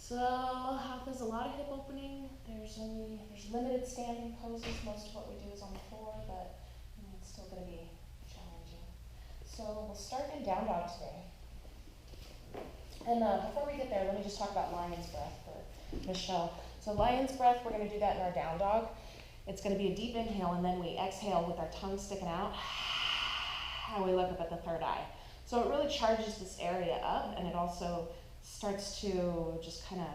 So hatha is a lot of hip opening. There's limited standing poses. Most of what we do is on the floor, but it's still going to be challenging. So we'll start in down dog today. And before we get there, let me just talk about lion's breath for Michelle. So lion's breath, we're going to do that in our down dog. It's going to be a deep inhale, and then we exhale with our tongue sticking out, and we look up at the third eye. So it really charges this area up, and it also starts to just kind of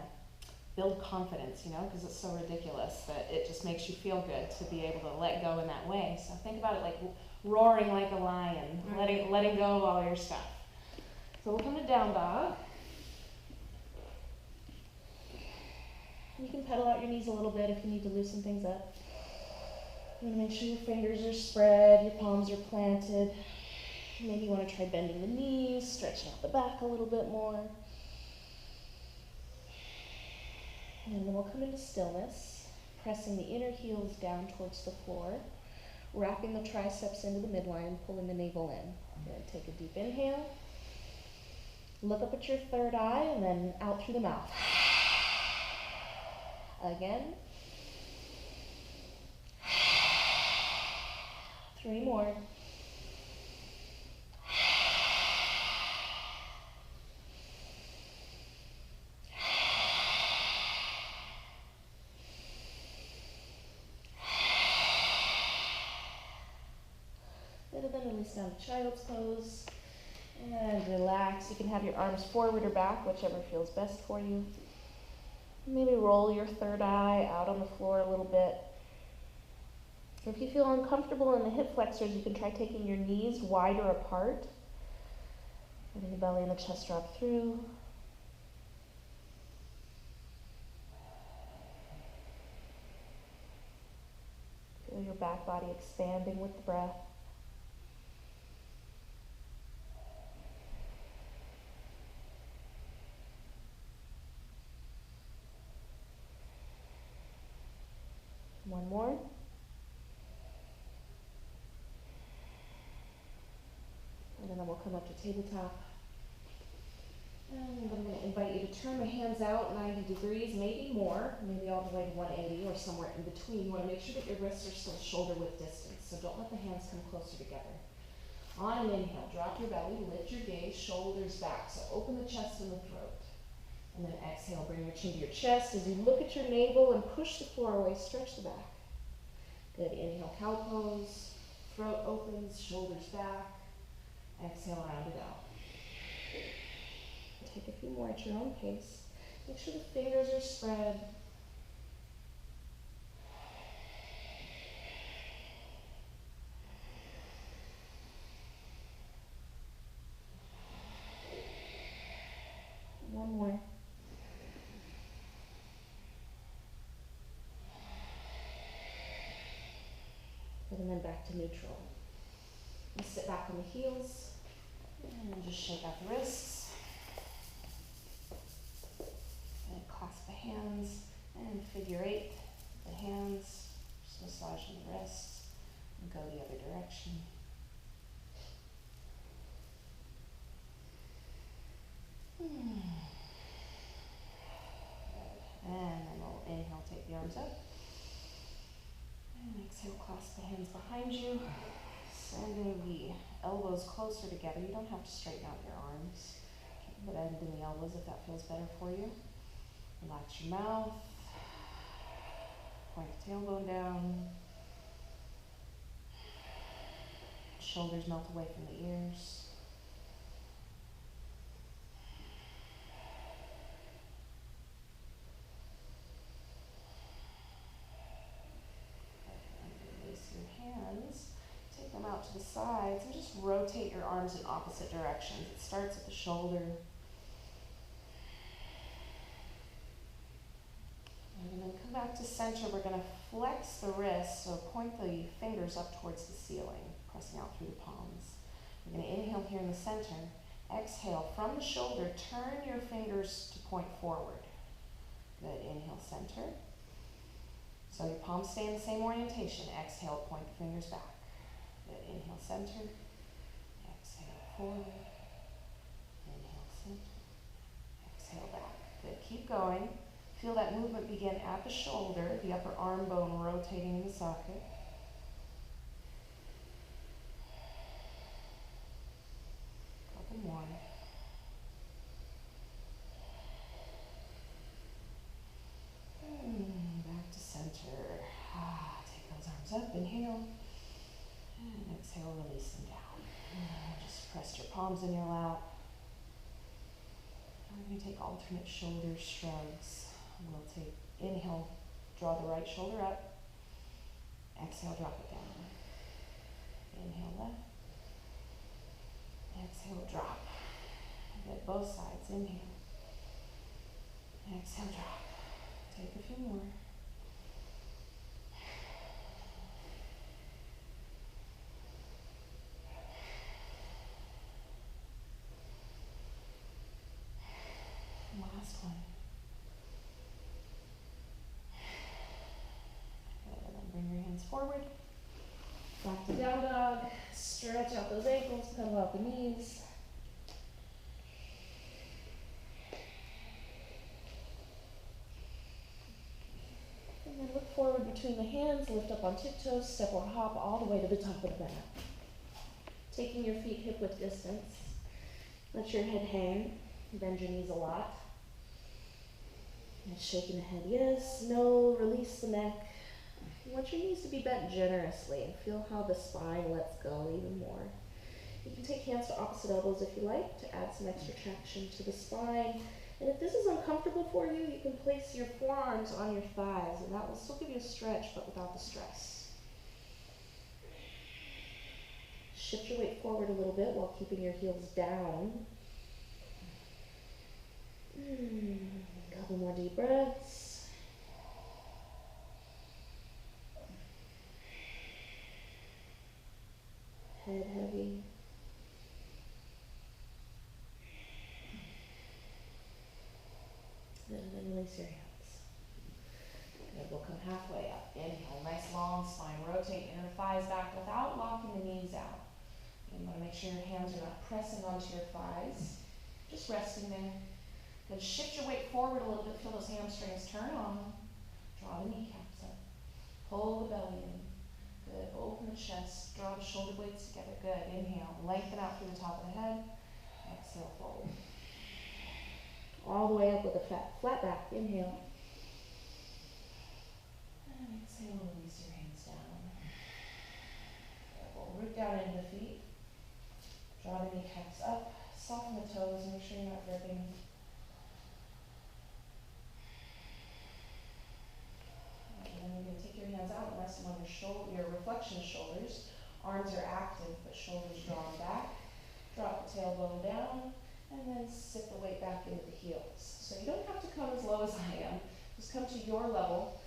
build confidence, because it's so ridiculous that it just makes you feel good to be able to let go in that way. So think about it like roaring like a lion, letting go of all your stuff. So we'll come to down dog. You can pedal out your knees a little bit if you need to loosen things up. You want to make sure your fingers are spread, your palms are planted. Maybe you want to try bending the knees, stretching out the back a little bit more. And then we'll come into stillness, pressing the inner heels down towards the floor, wrapping the triceps into the midline, pulling the navel in. Good. Take a deep inhale. Look up at your third eye and then out through the mouth. Again. 3 more. Good, and then release down to child's pose. And relax. You can have your arms forward or back, whichever feels best for you. Maybe roll your third eye out on the floor a little bit. If you feel uncomfortable in the hip flexors, you can try taking your knees wider apart. Letting the belly and the chest drop through. Feel your back body expanding with the breath. One more. And then we'll come up to tabletop. And I'm going to invite you to turn the hands out 90 degrees, maybe more, maybe all the way to 180 or somewhere in between. You want to make sure that your wrists are still shoulder width distance, so don't let the hands come closer together. On an inhale, drop your belly, lift your gaze, shoulders back. So open the chest and the throat. And then exhale, bring your chin to your chest as you look at your navel and push the floor away, stretch the back. Good, inhale, cow pose, throat opens, shoulders back. Exhale, round it out. Take a few more at your own pace. Make sure the fingers are spread. One more. And then back to neutral. And sit back on the heels. And just shake out the wrists. And clasp the hands. And figure 8. The hands. Just massaging the wrists. And go the other direction. And then we'll inhale, take the arms up. And exhale, clasp the hands behind you. Sending the elbows closer together. You don't have to straighten out your arms. Keep the bend in the elbows if that feels better for you. Relax your mouth. Point the tailbone down. Shoulders melt away from the ears. Them out to the sides and just rotate your arms in opposite directions. It starts at the shoulder. And then come back to center. We're going to flex the wrists, so point the fingers up towards the ceiling, pressing out through the palms. We're going to inhale here in the center. Exhale from the shoulder, turn your fingers to point forward. Good, inhale, center. So your palms stay in the same orientation. Exhale, point the fingers back. Good. Inhale, center. Exhale, forward. Inhale, center. Exhale, back. Good, keep going. Feel that movement begin at the shoulder, the upper arm bone rotating in the socket. Couple more. Back to center. Take those arms up, inhale. And exhale, release them down. Just press your palms in your lap. We're going to take alternate shoulder shrugs. We'll take inhale, draw the right shoulder up. Exhale, drop it down. Inhale left. Exhale, drop. Get both sides. Inhale. Exhale, drop. Take a few more. Last one. Good, and then bring your hands forward. Back to down dog. Stretch out those ankles, pedal out the knees. And then look forward between the hands, lift up on tiptoes, step or hop all the way to the top of the mat. Taking your feet hip width distance. Let your head hang. Bend your knees a lot. And shaking the head, yes, no, release the neck. You want your knees to be bent generously and feel how the spine lets go even more. You can take hands to opposite elbows if you like to add some extra traction to the spine. And if this is uncomfortable for you, you can place your forearms on your thighs and that will still give you a stretch but without the stress. Shift your weight forward a little bit while keeping your heels down. Couple more deep breaths. Head heavy. And then release your hands. Good, we'll come halfway up. Inhale, nice long spine. Rotate inner thighs back without locking the knees out. You want to make sure your hands are not pressing onto your thighs. Just resting there. Good, shift your weight forward a little bit. Feel those hamstrings turn on. Draw the kneecaps up. Pull the belly in. Good, open the chest. Draw the shoulder blades together. Good, inhale. Lengthen out through the top of the head. Exhale, fold. All the way up with a flat back. Inhale. And exhale, release your hands down. We'll root down into the feet. Draw the kneecaps up. Soften the toes. Make sure you're not gripping. And then you're going to take your hands out and rest them on your reflection shoulders. Arms are active, but shoulders drawn back. Drop the tailbone down. And then sit the weight back into the heels. So you don't have to come as low as I am. Just come to your level.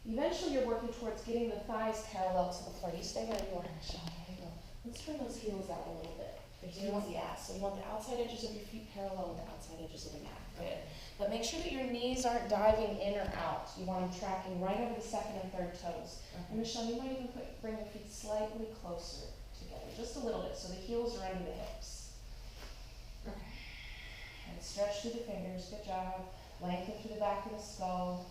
Eventually you're working towards getting the thighs parallel to the floor. You stay where you are, Michelle. There you go. Let's bring those heels out a little bit. So you want the outside edges of your feet parallel with the outside edges of the mat. Good. But make sure that your knees aren't diving in or out. You want them tracking right over the second and third toes. And Michelle, you might even bring your feet slightly closer together, just a little bit, so the heels are under the hips. Okay. And stretch through the fingers. Good job. Lengthen through the back of the skull.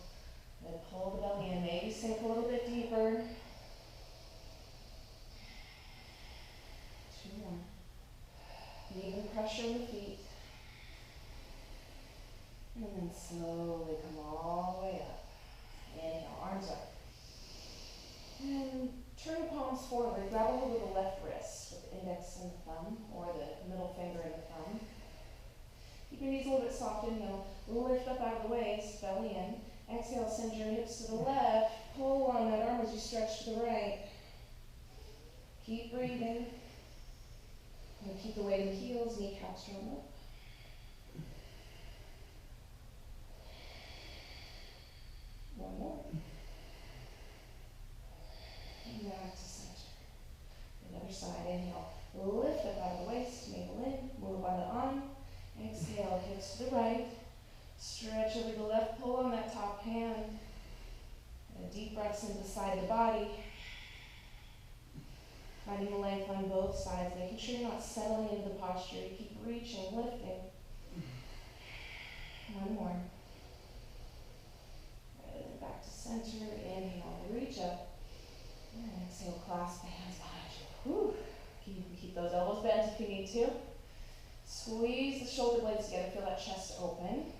Then pull the belly in. Maybe sink a little bit deeper. 2 more. Even pressure in the feet. And then slowly come all the way up. Inhale, arms up. And turn the palms forward. Grab a hold of the left wrist with the index and the thumb, or the middle finger and the thumb. Keep your knees a little bit soft. Inhale, lift up out of the waist, belly in. Exhale, send your hips to the left. Pull on that arm as you stretch to the right. Keep breathing. And keep the weight in the heels, kneecaps drawn up. One more. And back to center. The other side, inhale. Lift up out of the waist, navel in, move on the arm. Exhale, hips to the right. Stretch over the left, pull on that top hand. And deep breaths into the side of the body. Finding the length on both sides, making sure you're not settling into the posture. You keep reaching, lifting. One more. two. Squeeze the shoulder blades together, feel that chest open.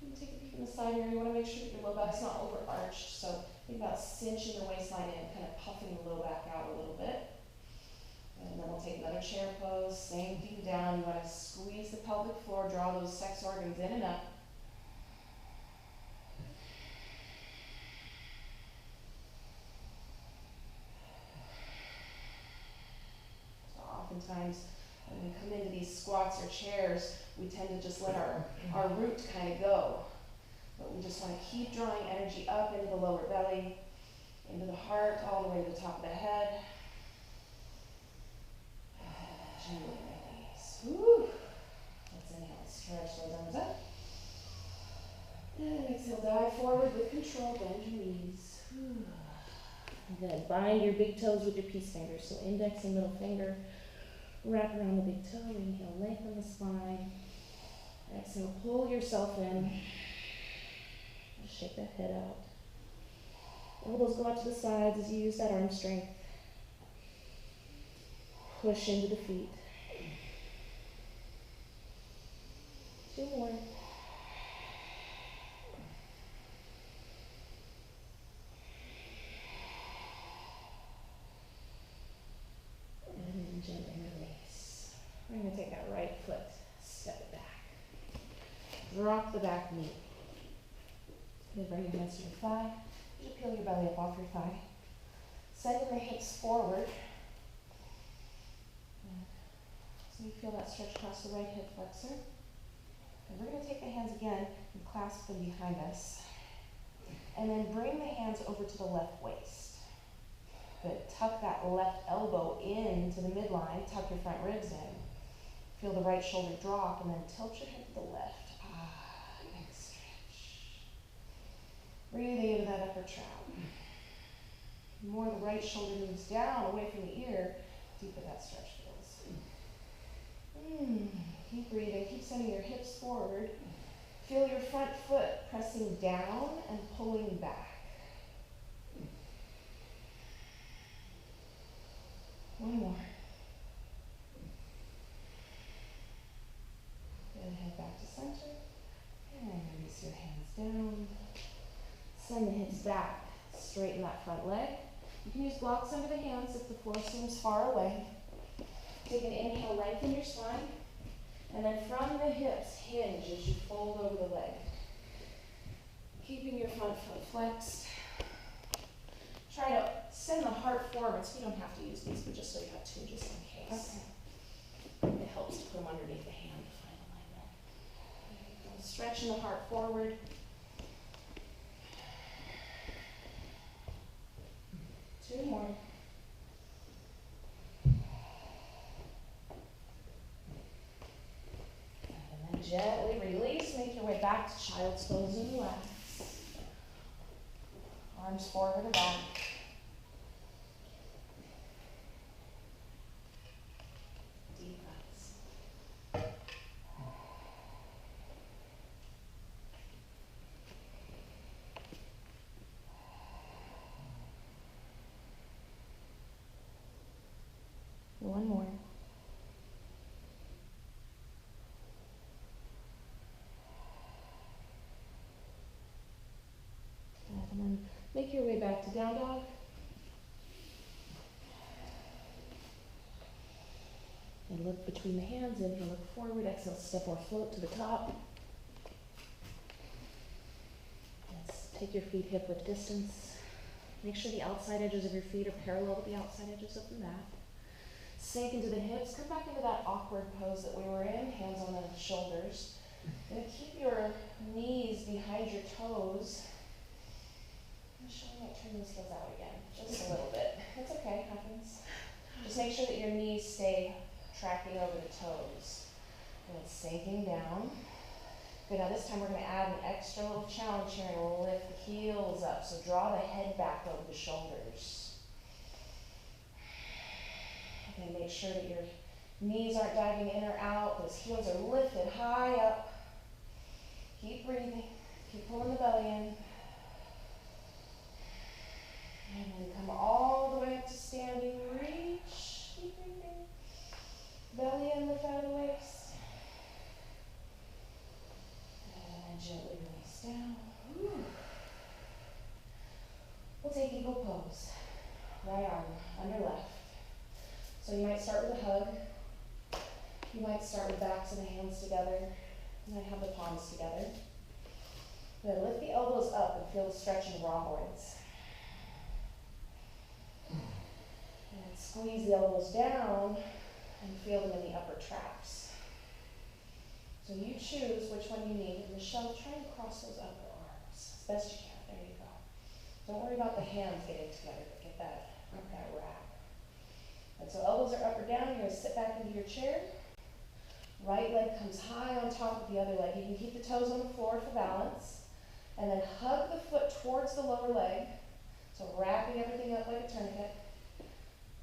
You can take a peek in the side mirror. You want to make sure that your low back's not overarched, so think about cinching the waistline in, kind of puffing the low back out a little bit. And then we'll take another chair pose, same thing down. You want to squeeze the pelvic floor, draw those sex organs in and up. So oftentimes when we come into these squats or chairs, we tend to just let our root kind of go. But we just want to keep drawing energy up into the lower belly, into the heart, all the way to the top of the head. Gently release. Woo. Let's inhale, stretch those arms up. And exhale, dive forward with control, bend your knees. Whew. And then bind your big toes with your peace fingers. So index and middle finger, wrap around the big toe. Inhale, lengthen the spine. Exhale, pull yourself in. Just shake that head out. Elbows go out to the sides as you use that arm strength. Push into the feet. 2 more. And then gently release. We're going to take that right foot, step it back. Drop the back knee. Then bring your hands to your thigh. You should peel your belly up off your thigh. Sending the hips forward. So you feel that stretch across the right hip flexor. And we're going to take the hands again and clasp them behind us. And then bring the hands over to the left waist. Good. Tuck that left elbow into the midline. Tuck your front ribs in. Feel the right shoulder drop and then tilt your head to the left. Nice stretch. Breathing into that upper trap. The more the right shoulder moves down away from the ear, the deeper that stretch feels. Keep breathing, keep sending your hips forward. Feel your front foot pressing down and pulling back. One more. Then head back to center. And release your hands down. Send the hips back. Straighten that front leg. You can use blocks under the hands if the floor seems far away. Take an inhale, lengthen your spine. And then from the hips, hinge as you fold over the leg. Keeping your front foot flexed. Try to send the heart forward, so you don't have to use these, but just so you have 2 just in case. Okay. It helps to put them underneath the hand to find alignment. Stretching the heart forward. 2 more. Gently release, make your way back to child's pose and relax. Arms forward or back. Deep breaths. One more. And then make your way back to down dog. And look between the hands, inhale, look forward, exhale, step or float to the top. Let's take your feet hip width distance. Make sure the outside edges of your feet are parallel with the outside edges of the mat. Sink into the hips, come back into that awkward pose that we were in, hands on the shoulders. And keep your knees behind your toes. I might turn those heels out again, just a little bit. That's okay, happens. Just make sure that your knees stay tracking over the toes. And it's sinking down. Good, now this time we're going to add an extra little challenge here and we'll lift the heels up. So draw the head back over the shoulders. And make sure that your knees aren't diving in or out. Those heels are lifted high up. Keep breathing. Keep pulling the belly in. And then come all the way up to standing. Reach. Keep breathing. Belly in, down. Whew. We'll take eagle pose. Right arm under left. So you might start with a hug. You might start with backs of the hands together. You might have the palms together. Then lift the elbows up and feel the stretch in the rhomboids. And squeeze the elbows down and feel them in the upper traps. So you choose which one you need. And Michelle, try and cross those upper arms as best you can. There you go. Don't worry about the hands getting together, but get that wrap. And so elbows are up or down. You're going to sit back into your chair. Right leg comes high on top of the other leg. You can keep the toes on the floor for balance. And then hug the foot towards the lower leg. So wrapping everything up like a tourniquet.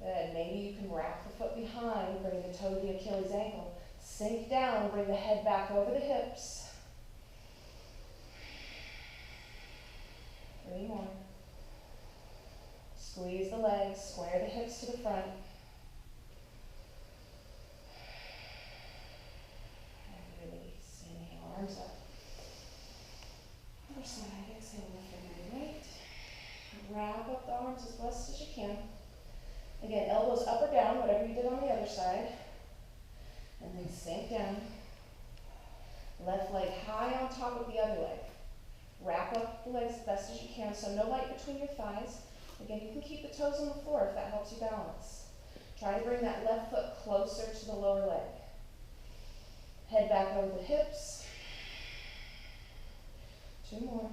Then maybe you can wrap the foot behind, bring the toe to the Achilles ankle. Sink down, bring the head back over the hips. 3 more. Squeeze the legs, square the hips to the front. And release. Inhale, arms up. Other side, exhale, lift your right. Wrap up the arms as best as you can. Again, elbows up or down, whatever you did on the other side. And then sink down. Left leg high on top of the other leg. Wrap up the legs as best as you can, so no light between your thighs. Again, you can keep the toes on the floor if that helps you balance. Try to bring that left foot closer to the lower leg. Head back over the hips. 2 more.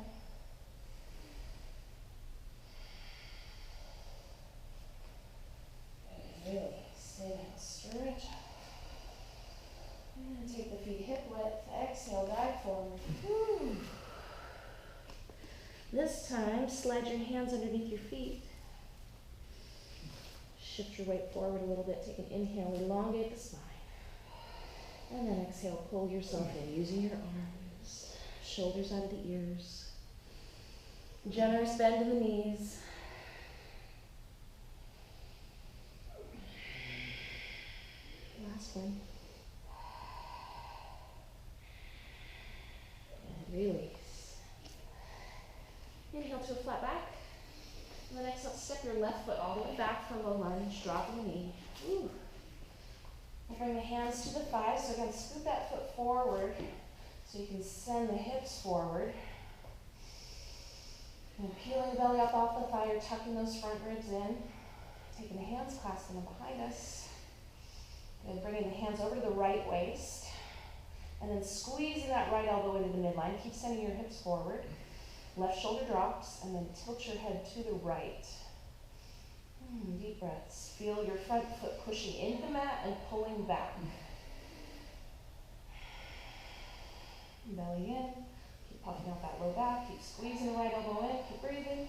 And release. Inhale, stretch up. And take the feet hip width. Exhale, guide forward. Woo. This time, slide your hands underneath your feet. Shift your weight forward a little bit. Take an inhale, elongate the spine. And then exhale, pull yourself in using your arms, shoulders out of the ears. Generous bend in the knees. Last one. And release. Inhale to a flat back. And then exhale, step your left foot all the way back for a low lunge, dropping the knee. Ooh. And bring the hands to the thighs. So again, scoot that foot forward so you can send the hips forward. And peeling the belly up off the thigh, you're tucking those front ribs in. Taking the hands, clasping them behind us. And bringing the hands over to the right waist. And then squeezing that right elbow into the midline. Keep sending your hips forward. Left shoulder drops, and then tilt your head to the right. Deep breaths. Feel your front foot pushing into the mat and pulling back. Belly in. Keep puffing out that low back. Keep squeezing the right elbow in. Keep breathing.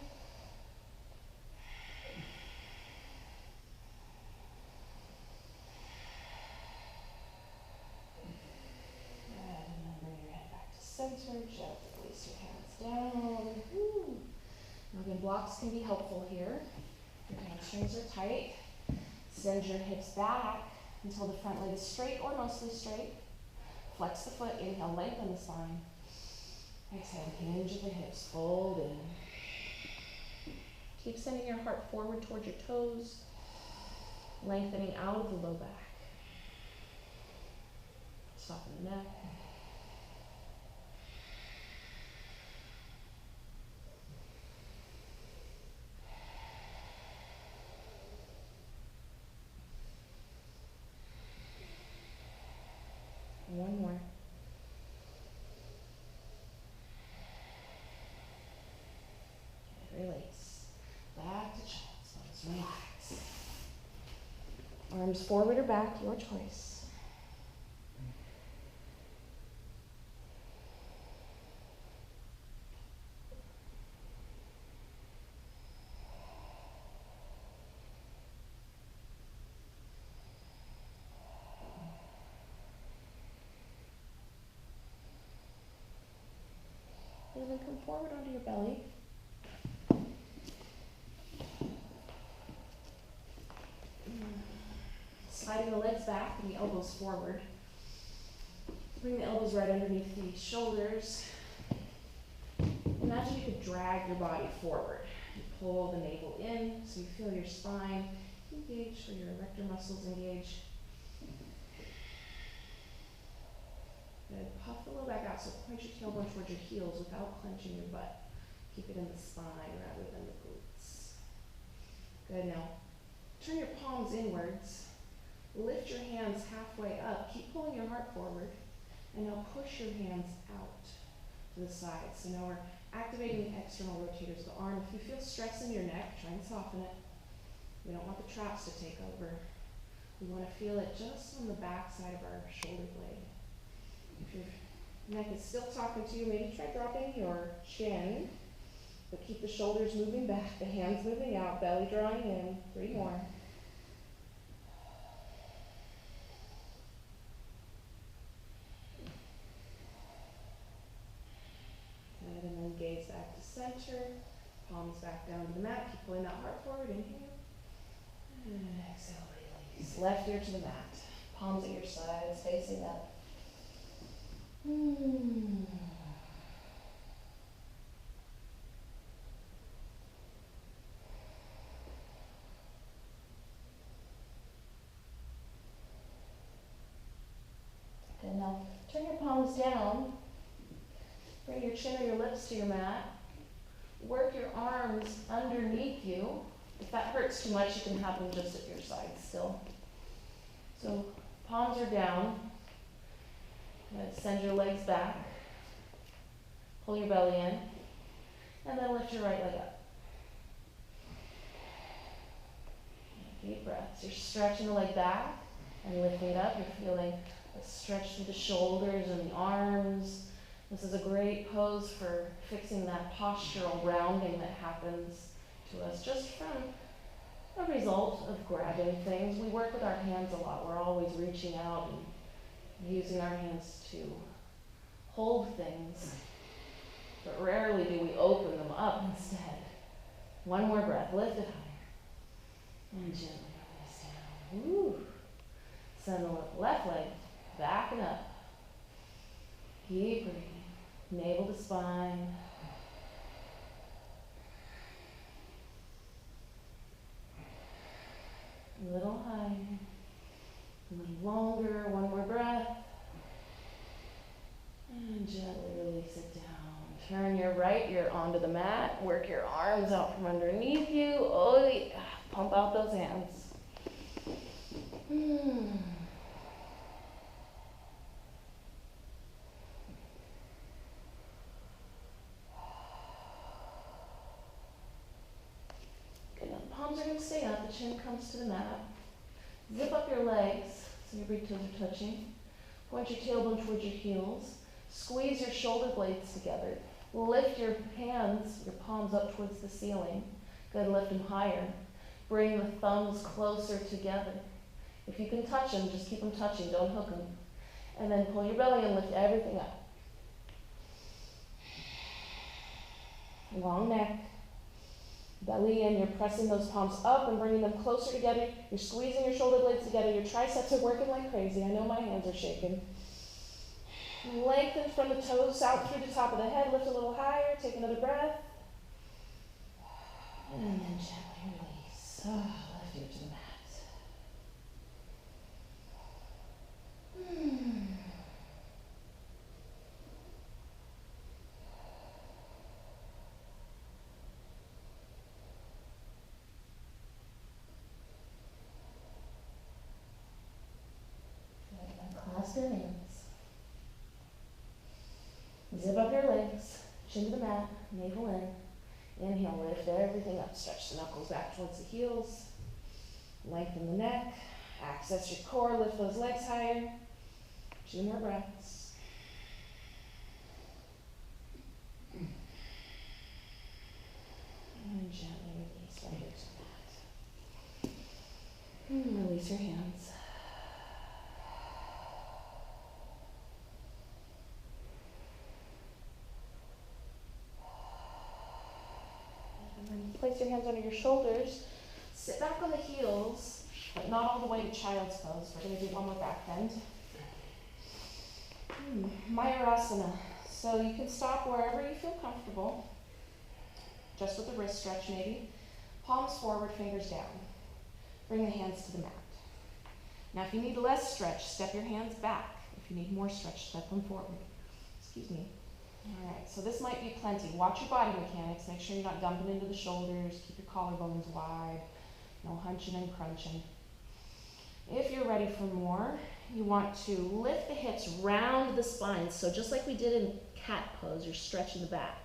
And then bring your head back to center. Gently release your hands down. Woo. Now again, blocks can be helpful here. Your hamstrings are tight. Send your hips back until the front leg is straight or mostly straight. Flex the foot. Inhale, lengthen the spine. Exhale, hinge at the hips. Fold in. Keep sending your heart forward towards your toes. Lengthening out of the low back. Soften the neck. One more. Release. Back to child's pose. Relax. Arms forward or back, your choice. And then come forward onto your belly. Sliding the legs back and the elbows forward. Bring the elbows right underneath the shoulders. Imagine you could drag your body forward. You pull the navel in so you feel your spine engage, or your erector muscles engage. Good. Puff the low back out, so point your tailbone towards your heels without clenching your butt. Keep it in the spine rather than the glutes. Good. Now, turn your palms inwards. Lift your hands halfway up. Keep pulling your heart forward. And now push your hands out to the side. So now we're activating the external rotators of the arm. If you feel stress in your neck, try and soften it. We don't want the traps to take over. We want to feel it just on the back side of our shoulder blade. If your neck is still talking to you, maybe try dropping your chin, but keep the shoulders moving back, the hands moving out, belly drawing in. 3 more. Good, and then gaze back to center, palms back down to the mat. Keep pulling that heart forward, inhale. And exhale, release. Left ear to the mat, palms at your sides, facing up. Good, now turn your palms down. Bring your chin or your lips to your mat. Work your arms underneath you. If that hurts too much, you can have them just at your side still. So palms are down. Good. Send your legs back. Pull your belly in. And then lift your right leg up. Deep breaths. You're stretching the leg back and lifting it up. You're feeling a stretch through the shoulders and the arms. This is a great pose for fixing that postural rounding that happens to us just from a result of grabbing things. We work with our hands a lot. We're always reaching out and using our hands to hold things, but rarely do we open them up instead. 1 more breath. Lift it higher. And gently release down. Woo. Send the left leg back and up. Keep breathing. Navel to spine. A little higher. A little longer. 1 more breath. And gently release it down. Turn your right ear onto the mat. Work your arms out from underneath you. Oh yeah. Pump out those hands. Good. Now the palms are going to stay up. The chin comes to the mat. Zip up your legs so your big toes are touching. Point your tailbone towards your heels. Squeeze your shoulder blades together. Lift your hands, your palms up towards the ceiling. Good, lift them higher. Bring the thumbs closer together. If you can touch them, just keep them touching, don't hook them. And then pull your belly and lift everything up. Long neck. Belly in, you're pressing those palms up and bringing them closer together. You're squeezing your shoulder blades together. Your triceps are working like crazy. I know my hands are shaking. Lengthen from the toes out through the top of the head. Lift a little higher. Take another breath. And then gently release. Left ear to the mat. Good. Now clasp your hands. Zip up your legs, chin to the mat, navel in. Inhale, lift everything up. Stretch the knuckles back towards the heels. Lengthen the neck. Access your core. Lift those legs higher. 2 more breaths. And gently release right here to the mat. And release your hands. Place your hands under your shoulders. Sit back on the heels, but not all the way to child's pose. We're going to do 1 more back bend. Mayurasana. So you can stop wherever you feel comfortable. just with the wrist stretch maybe. Palms forward, fingers down. Bring the hands to the mat. Now if you need less stretch, step your hands back. If you need more stretch, step them forward. Excuse me. All right, so this might be plenty. Watch your body mechanics. Make sure you're not dumping into the shoulders. Keep your collarbones wide. No hunching and crunching. If you're ready for more, you want to lift the hips round the spine. So just like we did in cat pose, you're stretching the back.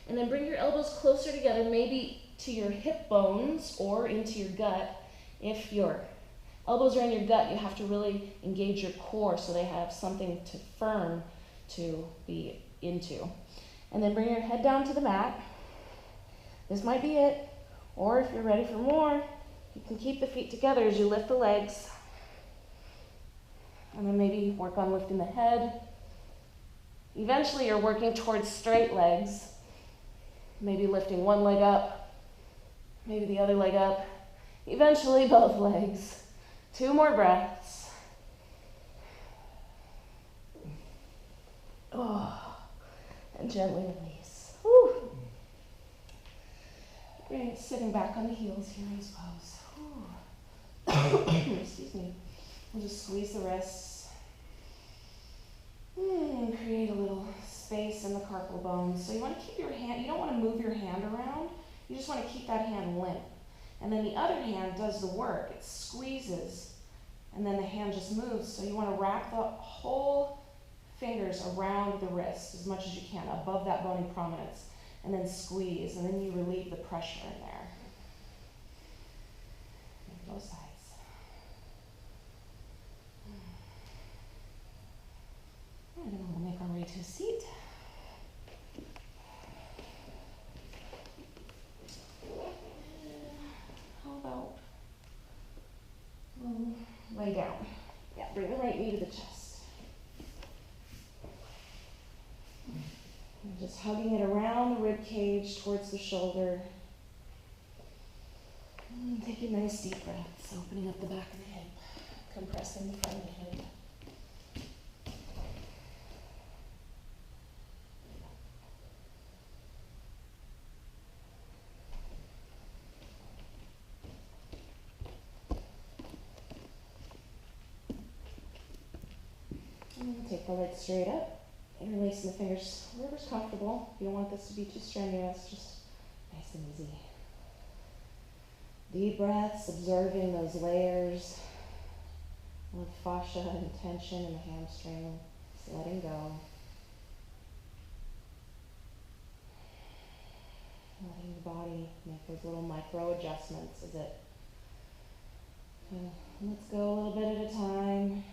And then bring your elbows closer together, maybe to your hip bones or into your gut. If your elbows are in your gut, you have to really engage your core so they have something to firm to be into. And then bring your head down to the mat. This might be it. Or if you're ready for more, you can keep the feet together as you lift the legs. And then maybe work on lifting the head. Eventually you're working towards straight legs. Maybe lifting one leg up, maybe the other leg up. Eventually both legs. 2 more breaths. Oh, and gently release. Whew. Great, sitting back on the heels here in this pose. Excuse me. We'll just squeeze the wrists. And create a little space in the carpal bones. So you want to keep your hand, you don't want to move your hand around. You just want to keep that hand limp. And then the other hand does the work. It squeezes. And then the hand just moves. So you want to wrap the whole fingers around the wrist as much as you can, above that bony prominence. And then squeeze. And then you relieve the pressure in there. Both sides. And then we'll make our way to a seat. How about we'll lay down. Yeah, bring the right knee to the chest. And just hugging it around the rib cage towards the shoulder. And taking nice deep breaths, opening up the back of the hip, compressing the front of the hip. And take the legs straight up, interlacing the fingers wherever's comfortable. You don't want this to be too strenuous, just nice and easy. Deep breaths, observing those layers of fascia and tension in the hamstring, just letting go. Letting the body make those little micro adjustments as it let's go a little bit at a time.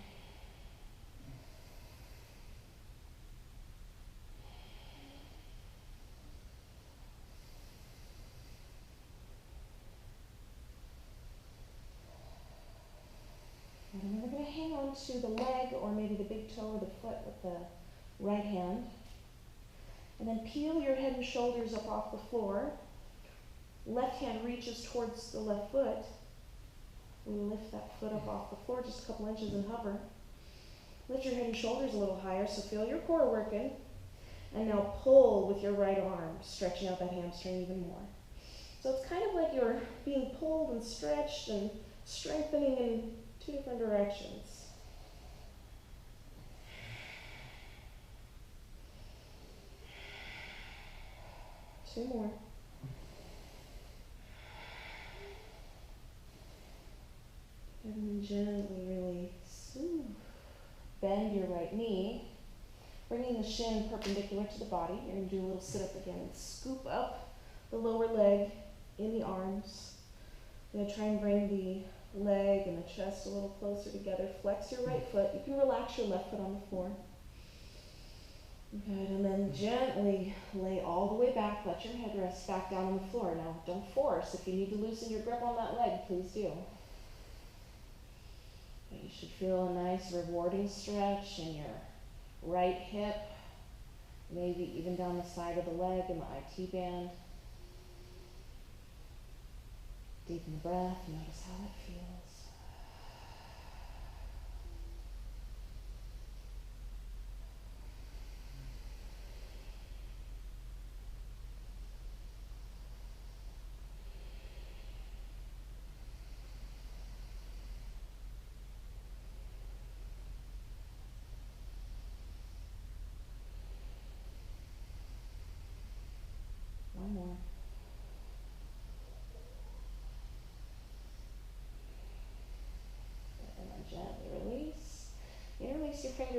And then we're going to hang on to the leg or maybe the big toe or the foot with the right hand. And then peel your head and shoulders up off the floor. Left hand reaches towards the left foot. We lift that foot up off the floor just a couple inches and hover. Lift your head and shoulders a little higher, so feel your core working. And now pull with your right arm, stretching out that hamstring even more. So it's kind of like you're being pulled and stretched and strengthening in 2 different directions. Two more. And then gently release. Ooh. Bend your right knee, bringing the shin perpendicular to the body. You're going to do a little sit-up again. Scoop up the lower leg in the arms. You're going to try and bring the leg and the chest a little closer together. Flex your right foot. You can relax your left foot on the floor. Good, and then gently lay all the way back. Let your head rest back down on the floor. Now, don't force. If you need to loosen your grip on that leg, please do. But you should feel a nice rewarding stretch in your right hip, maybe even down the side of the leg in the IT band. Deepen the breath, notice how it feels.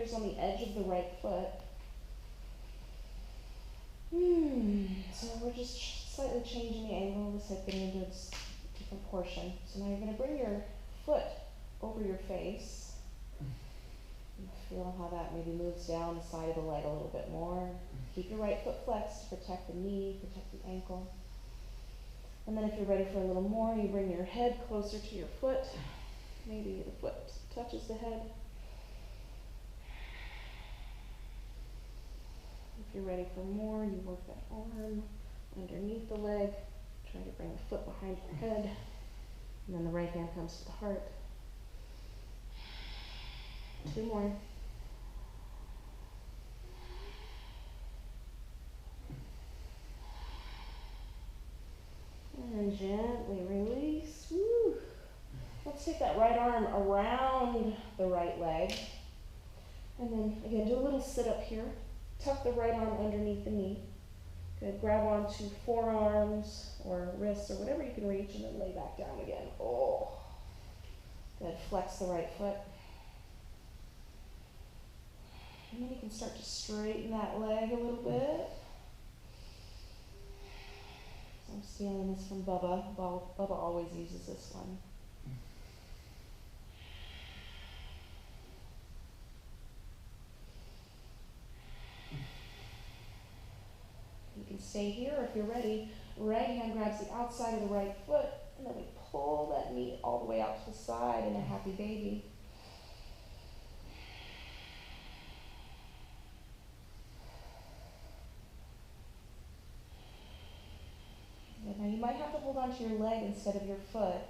fingers on the edge of the right foot. So we're just slightly changing the angle of this hip, getting into its different portion. So now you're going to bring your foot over your face. Feel how that maybe moves down the side of the leg a little bit more. Keep your right foot flexed to protect the knee, protect the ankle. And then if you're ready for a little more, you bring your head closer to your foot. Maybe the foot touches the head. If you're ready for more, you work that arm underneath the leg. Try to bring the foot behind your head. And then the right hand comes to the heart. 2 more. And gently release. Woo. Let's take that right arm around the right leg. And then again, do a little sit up here. Tuck the right arm underneath the knee. Good. Grab onto forearms or wrists or whatever you can reach, and then lay back down again. Oh. Good. Flex the right foot. And then you can start to straighten that leg a little bit. So I'm stealing this from Bubba. Bubba always uses this one. You can stay here, or if you're ready, right hand grabs the outside of the right foot, and then we pull that knee all the way out to the side in a happy baby. Now you might have to hold onto your leg instead of your foot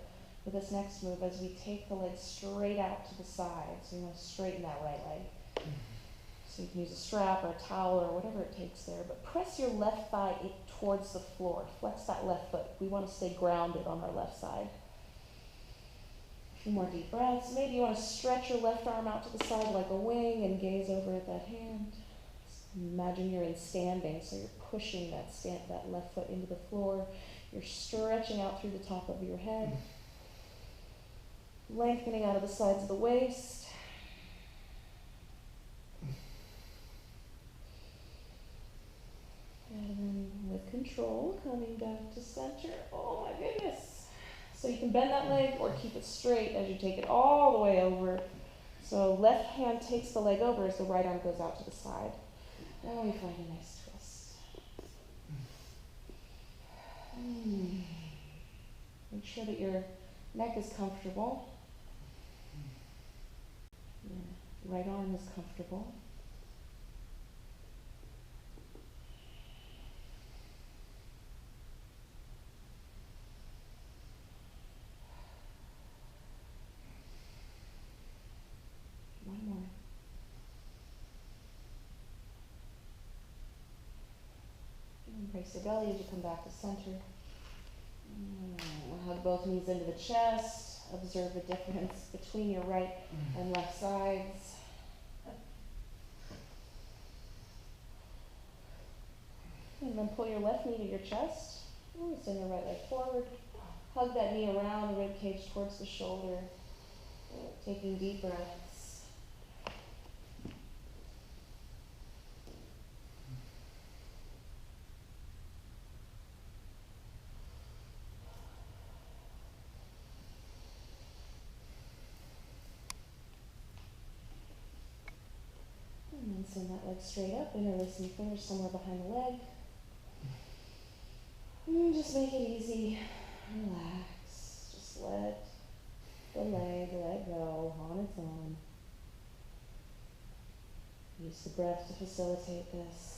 for this next move as we take the leg straight out to the side. So you want to straighten that right leg. So you can use a strap or a towel or whatever it takes there, but press your left thigh towards the floor. Flex that left foot. We want to stay grounded on our left side. A few more deep breaths. Maybe you want to stretch your left arm out to the side like a wing and gaze over at that hand. Imagine you're in standing, so you're pushing that left foot into the floor. You're stretching out through the top of your head. Lengthening out of the sides of the waist. And then with control, coming back to center. Oh my goodness. So you can bend that leg or keep it straight as you take it all the way over. So left hand takes the leg over as the right arm goes out to the side. Now we find a nice twist. Make sure that your neck is comfortable. Your right arm is comfortable. One more. Embrace your belly as you come back to center. Hug both knees into the chest. Observe the difference between your right and left sides. And then pull your left knee to your chest. Send your right leg forward. Hug that knee around the rib cage towards the shoulder. Taking deep breaths. And then send that leg straight up, interlacing your fingers somewhere behind the leg. And just make it easy. Relax. Just let the leg let go on its own. Use the breath to facilitate this.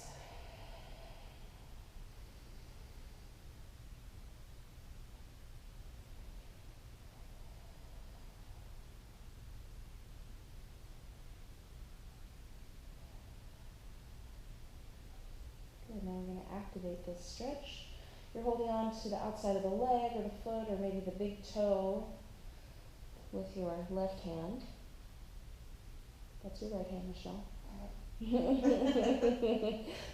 Good, now we're going to activate this stretch. You're holding on to the outside of the leg or the foot or maybe the big toe with your left hand. That's your right hand, Michelle.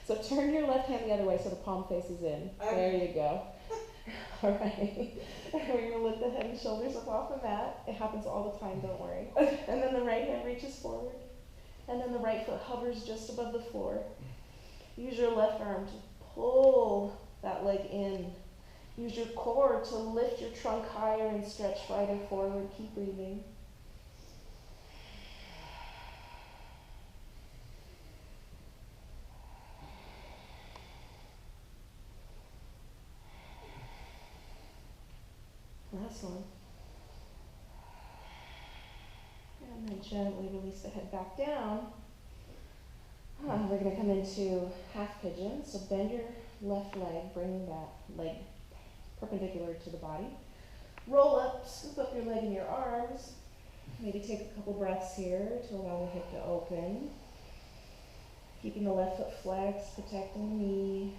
So turn your left hand the other way so the palm faces in. There you go. All right. We're going to lift the head and shoulders up off the mat. It happens all the time, don't worry. And then the right hand reaches forward. And then the right foot hovers just above the floor. Use your left arm to pull that leg in. Use your core to lift your trunk higher and stretch farther forward. Keep breathing. Last one. And then gently release the head back down. We're going to come into half pigeon. So bend your left leg, bring that leg perpendicular to the body. Roll up, scoop up your leg in your arms. Maybe take a couple breaths here to allow the hip to open. Keeping the left foot flexed, protecting the knee.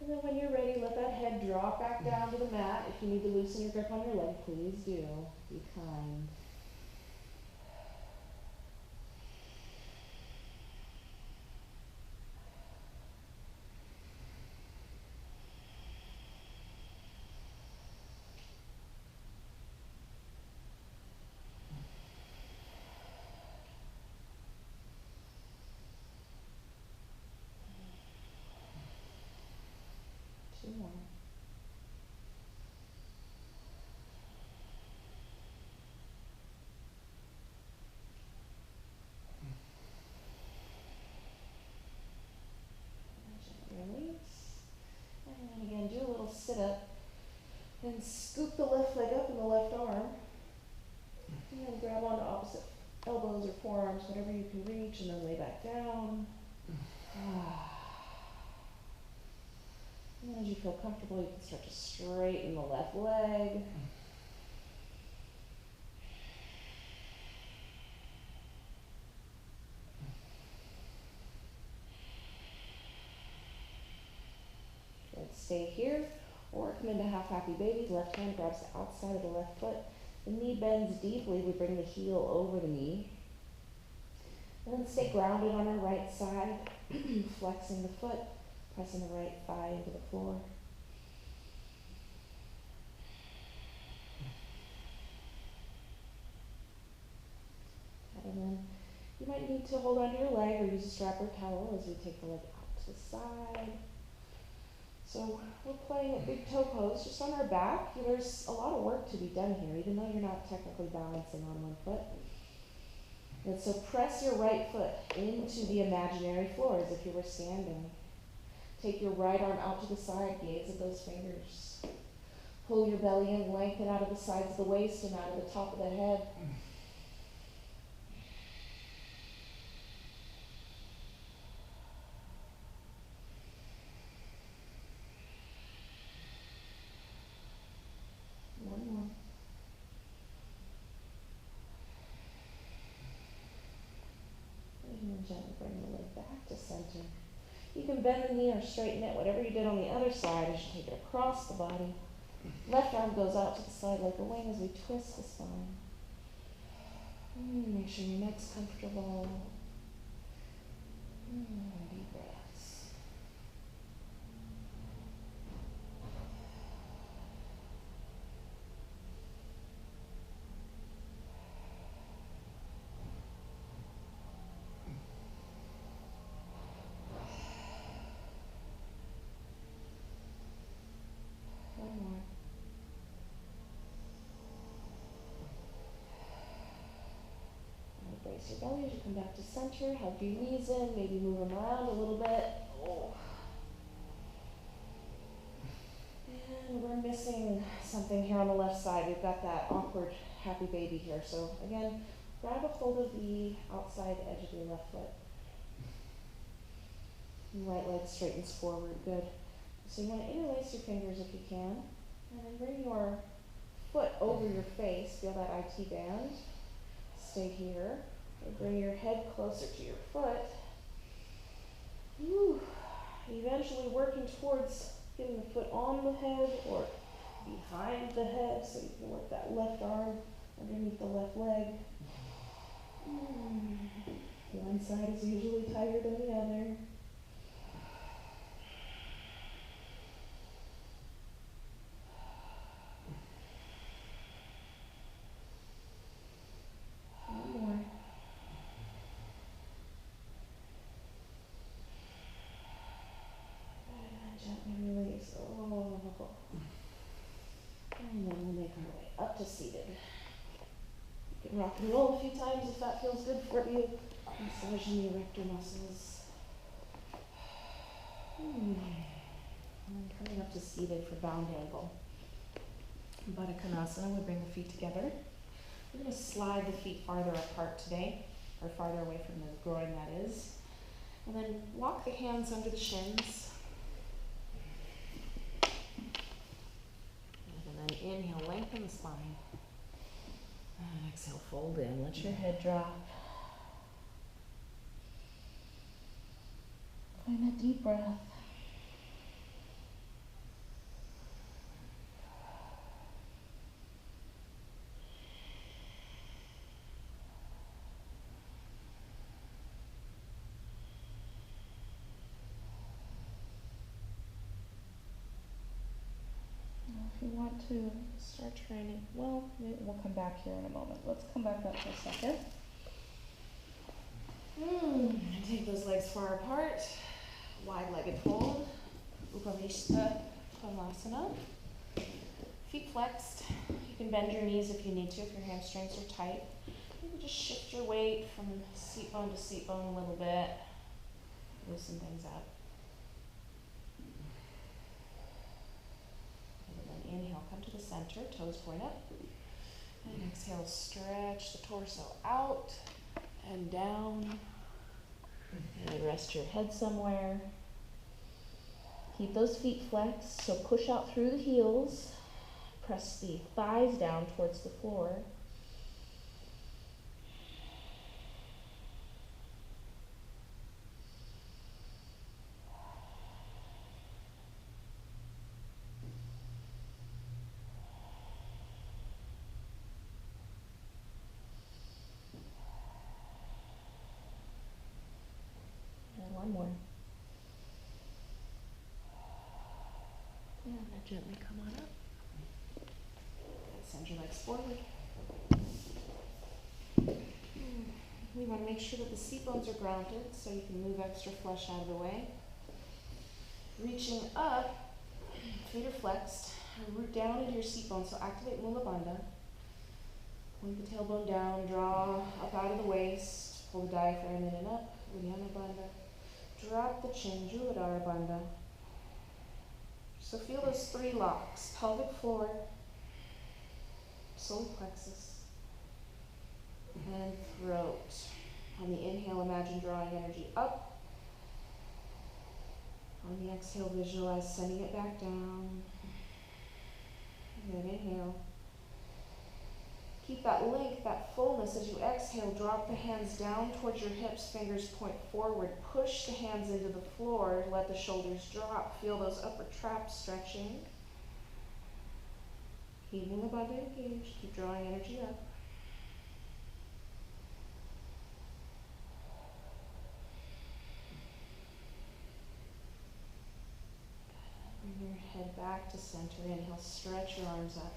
And then when you're ready, let that head drop back down to the mat. If you need to loosen your grip on your leg, please do. Be kind. Two more. Release. And then again, do a little sit-up. And scoop the left leg up in the left arm. And then grab onto opposite elbows or forearms, whatever you can reach, and then lay back down. And then as you feel comfortable, you can start to straighten the left leg. Good. Stay here, or come into half happy baby. Left hand grabs the outside of the left foot. The knee bends deeply. We bring the heel over the knee. And then stay grounded on our right side, flexing the foot, pressing the right thigh into the floor. And then you might need to hold onto your leg or use a strap or towel as we take the leg out to the side. So we're playing a big toe pose just on our back. There's a lot of work to be done here, even though you're not technically balancing on one foot. And so press your right foot into the imaginary floor as if you were standing. Take your right arm out to the side, gaze at those fingers. Pull your belly in, lengthen out of the sides of the waist and out of the top of the head. One more. And then gently bring the leg back to center. You can bend the knee or straighten it, whatever you did on the other side as you take it across the body. Left arm goes out to the side like a wing as we twist the spine. Make sure your neck's comfortable. Deep breaths. One more. Brace your belly as you come back to center. Hug your knees in, maybe move them around a little bit. And we're missing something here on the left side. We've got that awkward happy baby here. So again, grab a hold of the outside edge of your left foot. And right leg straightens forward. Good. So you want to interlace your fingers if you can. And then bring your foot over your face. Feel that IT band. Stay here. And bring your head closer to your foot. Eventually working towards getting the foot on the head or behind the head so you can work that left arm underneath the left leg. One side is usually tighter than the other. One more. rock and roll a few times if that feels good for you. Massaging the erector muscles. And then coming up to seated for bound angle. Baddha Konasana, we bring the feet together. We're going to slide the feet farther apart today, or farther away from the groin, that is. And then walk the hands under the shins. And then inhale, lengthen the spine. And exhale, fold in. Let your head drop. Find that deep breath. If you want to start training, well, we'll come back here in a moment. Let's come back up for a second. Take those legs far apart. Wide-legged fold. Upavishta Konasana. Feet flexed. You can bend your knees if you need to, if your hamstrings are tight. You can just shift your weight from seat bone to seat bone a little bit. Loosen things up. Inhale, come to the center, toes point up. And exhale, stretch the torso out and down. And rest your head somewhere. Keep those feet flexed, so push out through the heels. Press the thighs down towards the floor. One more. And then gently come on up. Send your legs forward. We want to make sure that the seat bones are grounded so you can move extra flesh out of the way. Reaching up, feet are flexed, and root down into your seat bone, so activate Mula Bandha. Point the tailbone down, draw up out of the waist, pull the diaphragm in and up, Uddiyana Bandha. Drop the chin, Juladhara Bandha. So feel those three locks: pelvic floor, solar plexus, and throat. On the inhale, imagine drawing energy up. On the exhale, visualize sending it back down. And then inhale. Keep that length, that fullness as you exhale. Drop the hands down towards your hips, fingers point forward. Push the hands into the floor, let the shoulders drop. Feel those upper traps stretching. Keep Mula Bandha engaged, keep drawing energy up. Bring your head back to center. Inhale, stretch your arms up.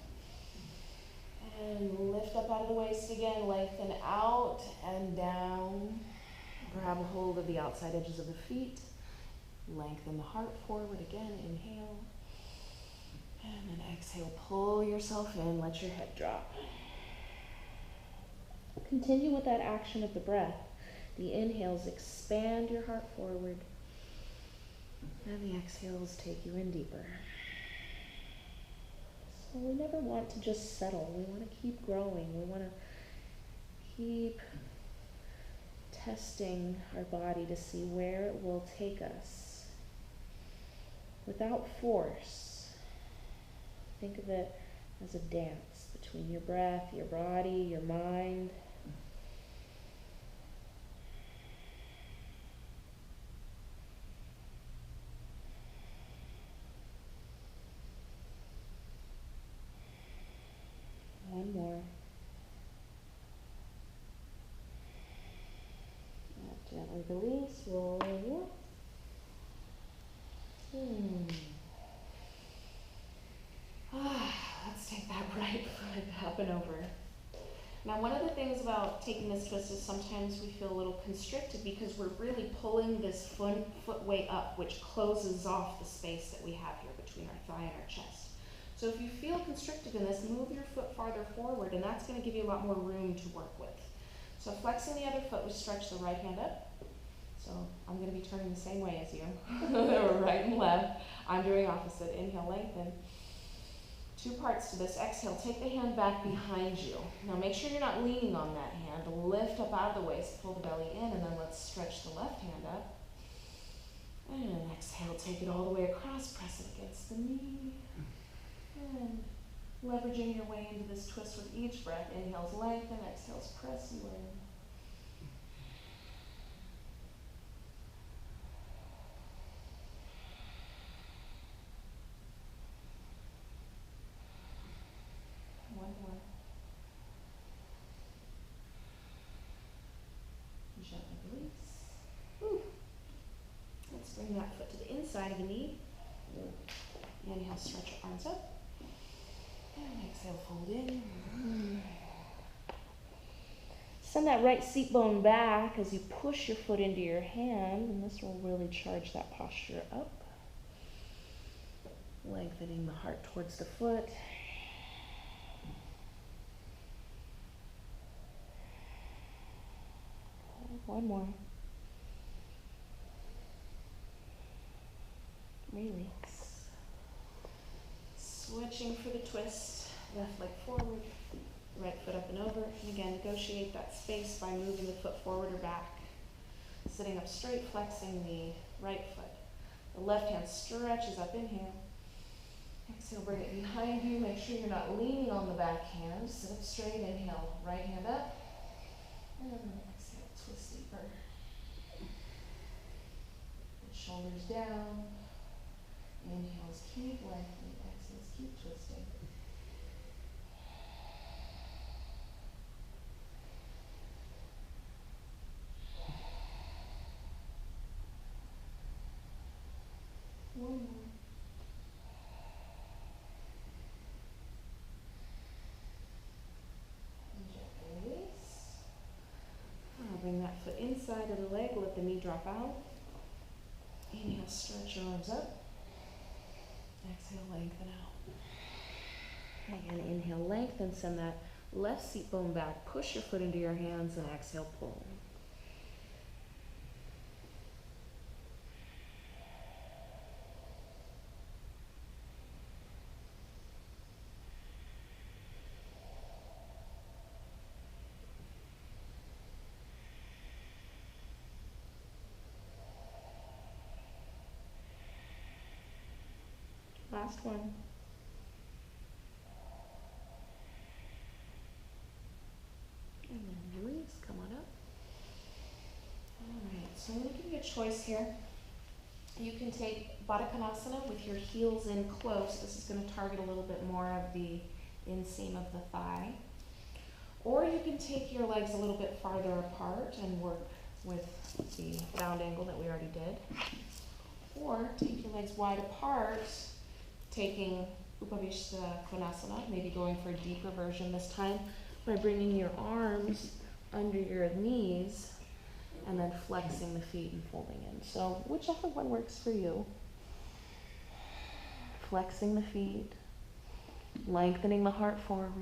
And lift up out of the waist again, lengthen out and down. Grab a hold of the outside edges of the feet. Lengthen the heart forward again, inhale. And then exhale, pull yourself in, let your head drop. Continue with that action of the breath. The inhales expand your heart forward. And the exhales take you in deeper. So we never want to just settle. We want to keep growing. We want to keep testing our body to see where it will take us without force. Think of it as a dance between your breath, your body, your mind. One more. Gently release, roll over. Let's take that right foot up and over. Now, one of the things about taking this twist is sometimes we feel a little constricted because we're really pulling this foot weight up, which closes off the space that we have here between our thigh and our chest. So if you feel constricted in this, move your foot farther forward, and that's going to give you a lot more room to work with. So flexing the other foot, we stretch the right hand up. So I'm going to be turning the same way as you, right and left. I'm doing opposite. Inhale, lengthen. Two parts to this. Exhale, take the hand back behind you. Now make sure you're not leaning on that hand. Lift up out of the waist, pull the belly in, and then let's stretch the left hand up. And exhale, take it all the way across, press it against the knee. And leveraging your way into this twist with each breath. Inhales, lengthen, exhales, press you in. One more. Gently release. Whew. Let's bring that foot to the inside of the knee. Inhale, stretch your arms up. And exhale, fold in. Send that right seat bone back as you push your foot into your hand, and this will really charge that posture up. Lengthening the heart towards the foot. One more. Release. Switching for the twist. Left leg forward, right foot up and over. And again, negotiate that space by moving the foot forward or back. Sitting up straight, flexing the right foot. The left hand stretches up, inhale. Exhale, bring it behind you. Make sure you're not leaning on the back hand. Sit up straight, inhale, right hand up. And then exhale, twist deeper. Shoulders down. Inhales, keep lengthening. Exhales, keep twisting. One more. And gently release. I'll bring that foot inside of the leg. Let the knee drop out. Inhale, stretch your arms up. Exhale, lengthen out. Again, inhale, lengthen. Send that left seat bone back. Push your foot into your hands and exhale, pull. Last one. And then release, come on up. All right, so I'm going to give you a choice here. You can take Baddha Konasana with your heels in close. This is going to target a little bit more of the inseam of the thigh. Or you can take your legs a little bit farther apart and work with the bound angle that we already did. Or take your legs wide apart, taking Upavishta Konasana, maybe going for a deeper version this time by bringing your arms under your knees and then flexing the feet and folding in. So whichever one works for you. Flexing the feet, lengthening the heart forward.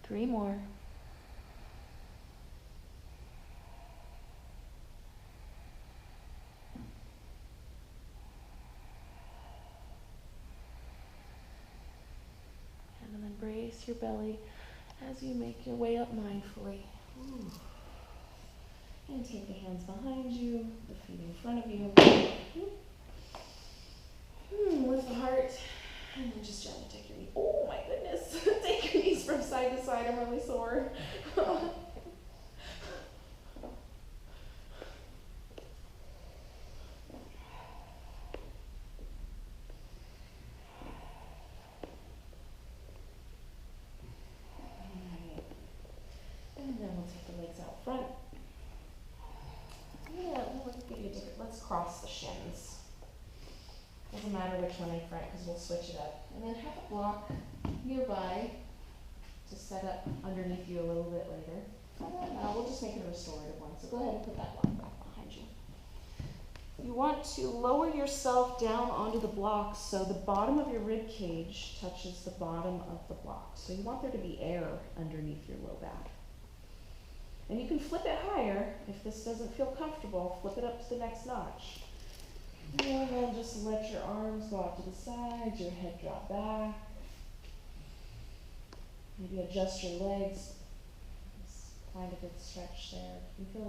Three more. And then brace your belly as you make your way up mindfully. Ooh. And take the hands behind you, the feet in front of you. Lift the heart. And then just gently take your knee. Oh my goodness. Take your knees from side to side. I'm really sore. And then we'll take the legs out front. Let's cross the shins. Doesn't matter which one in front because we'll switch it up. And then have a block nearby to set up underneath you a little bit later. Now we'll just just make it a restorative one. So go ahead and put that block back behind you. You want to lower yourself down onto the block so the bottom of your rib cage touches the bottom of the block. So you want there to be air underneath your low back. And you can flip it higher if this doesn't feel comfortable. Flip it up to the next notch. And then just let your arms go out to the sides, your head drop back. Maybe adjust your legs. Just find a good stretch there. You can feel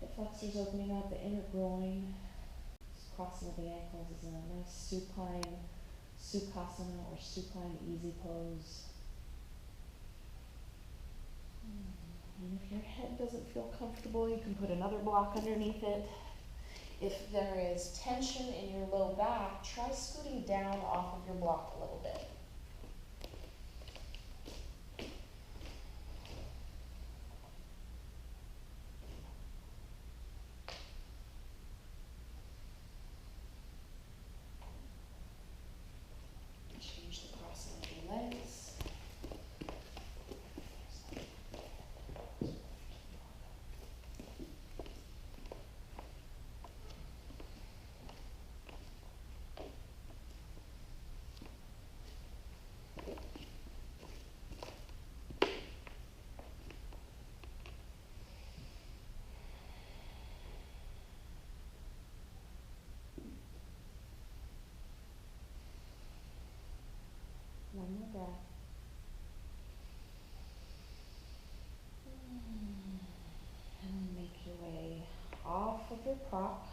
the hip flexors opening up, the inner groin. Just crossing of the ankles is a nice supine sukhasana or supine easy pose. And if your head doesn't feel comfortable, you can put another block underneath it. If there is tension in your low back, try scooting down off of your block a little bit. Change the crossing of your legs. One more breath. And then make your way off of your prop.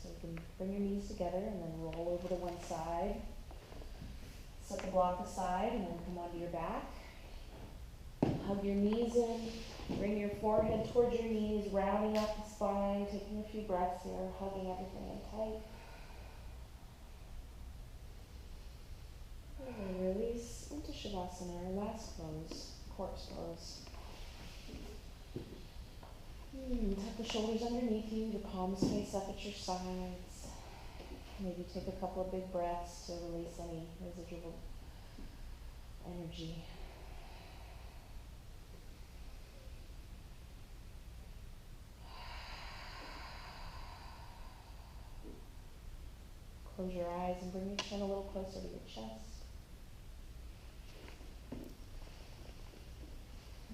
So you can bring your knees together and then roll over to one side. Set the block aside and then come onto your back. Hug your knees in. Bring your forehead towards your knees, rounding up the spine, taking a few breaths here, hugging everything in tight. And release into Shavasana, our last pose, corpse pose. Tuck the shoulders underneath you, your palms face up at your sides. Maybe take a couple of big breaths to release any residual energy. Close your eyes and bring your chin a little closer to your chest.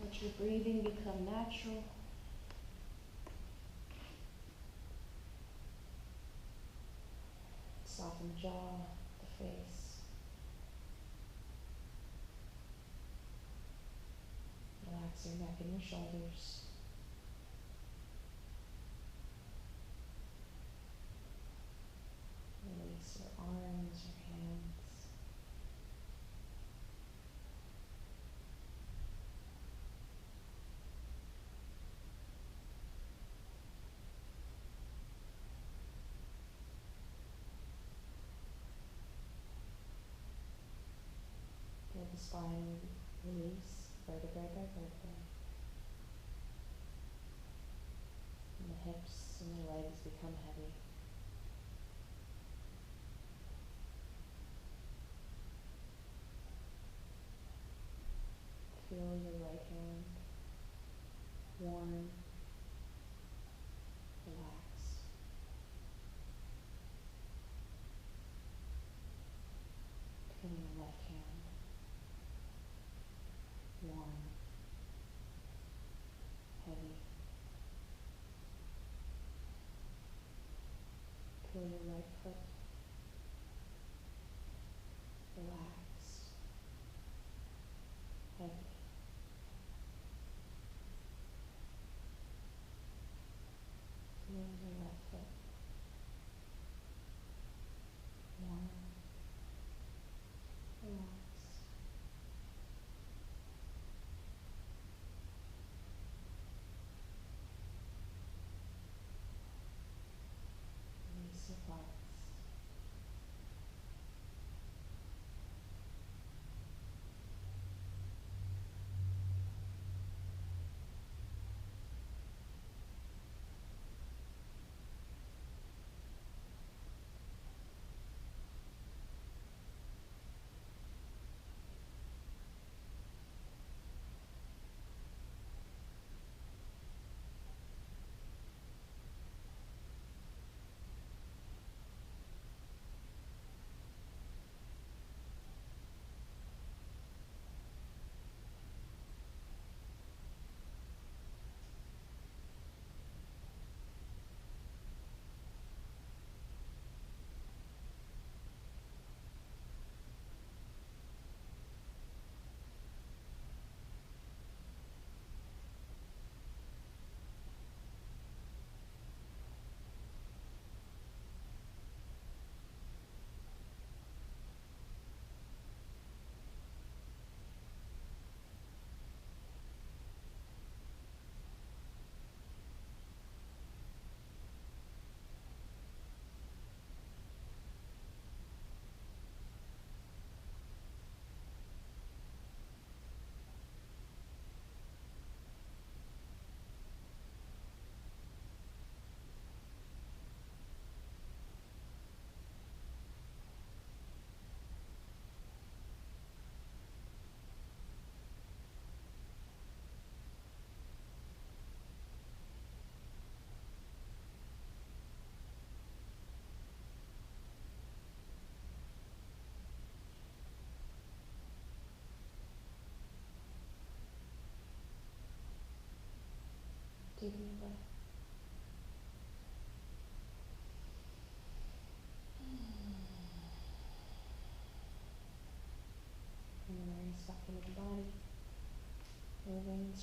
Let your breathing become natural. Soften the jaw, the face. Relax your neck and your shoulders. Release your arms, your hands. Feel the spine release, vertebrae by vertebrae. And the hips and the legs become heavy. Feel your right hand warm, relaxed. Feel your left hand warm, heavy. Feel your right foot relaxed, heavy.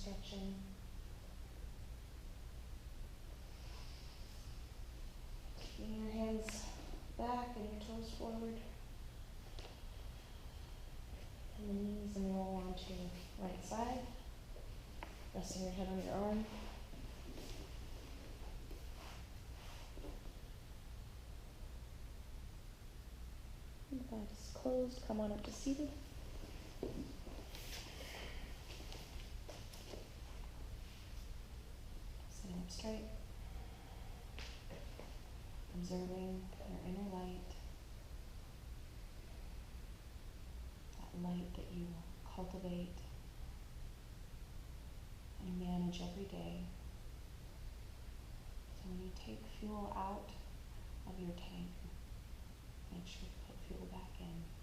stretching. Keeping your hands back and your toes forward. And the knees and roll onto right side. Resting your head on your arm. And if eyes closed, come on up to seated. Sitting up straight. Observing your inner light. That light that you cultivate and manage every day. So when you take fuel out of your tank, make sure to put fuel back in.